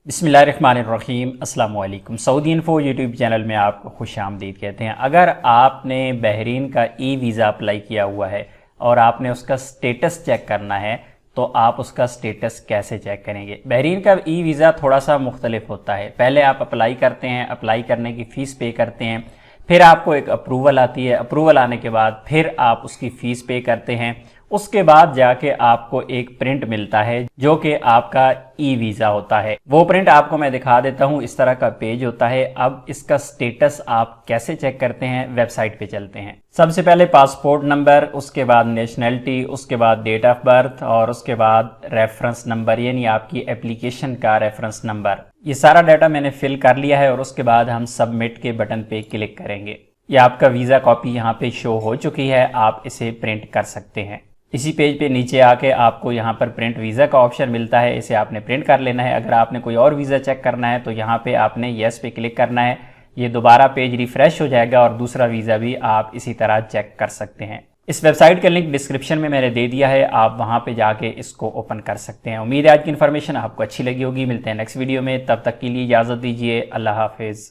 बिस्मिल्लाहिर्रहमानिर्रहीम अस्सलाम वालेकुम। सऊदी इन्फो यूट्यूब चैनल में आपको खुश आमदीद कहते हैं। अगर आपने बहरीन का ई वीज़ा अप्लाई किया हुआ है और आपने उसका स्टेटस चेक करना है तो आप उसका स्टेटस कैसे चेक करेंगे। बहरीन का ई वीज़ा थोड़ा सा मुख्तलिफ होता है। पहले आप अप्लाई करते हैं, अप्लाई करने की फ़ीस पे करते हैं, फिर आपको एक अप्रूवल आती है, अप्रूवल आने के बाद फिर आप उसकी फ़ीस पे करते हैं, उसके बाद जाके आपको एक प्रिंट मिलता है जो कि आपका ई वीज़ा होता है। वो प्रिंट आपको मैं दिखा देता हूँ। इस तरह का पेज होता है। अब इसका स्टेटस आप कैसे चेक करते हैं, वेबसाइट पे चलते हैं। सबसे पहले पासपोर्ट नंबर, उसके बाद नेशनलिटी, उसके बाद डेट ऑफ बर्थ और उसके बाद रेफरेंस नंबर यानी आपकी एप्लीकेशन का रेफरेंस नंबर। ये सारा डाटा मैंने फिल कर लिया है और उसके बाद हम सबमिट के बटन पे क्लिक करेंगे। ये आपका वीज़ा कॉपी यहाँ पे शो हो चुकी है, आप इसे प्रिंट कर सकते हैं। इसी पेज पे नीचे आके आपको यहाँ पर प्रिंट वीज़ा का ऑप्शन मिलता है, इसे आपने प्रिंट कर लेना है। अगर आपने कोई और वीज़ा चेक करना है तो यहाँ पे आपने येस पे क्लिक करना है। ये दोबारा पेज रिफ्रेश हो जाएगा और दूसरा वीज़ा भी आप इसी तरह चेक कर सकते हैं। इस वेबसाइट का लिंक डिस्क्रिप्शन में मैंने दे दिया है, आप वहाँ पे जाके इसको ओपन कर सकते हैं। उम्मीद है आज की इन्फॉर्मेशन आपको अच्छी लगी होगी। मिलते हैं नेक्स्ट वीडियो में, तब तक के लिए इजाज़त दीजिए। अल्लाह हाफिज़।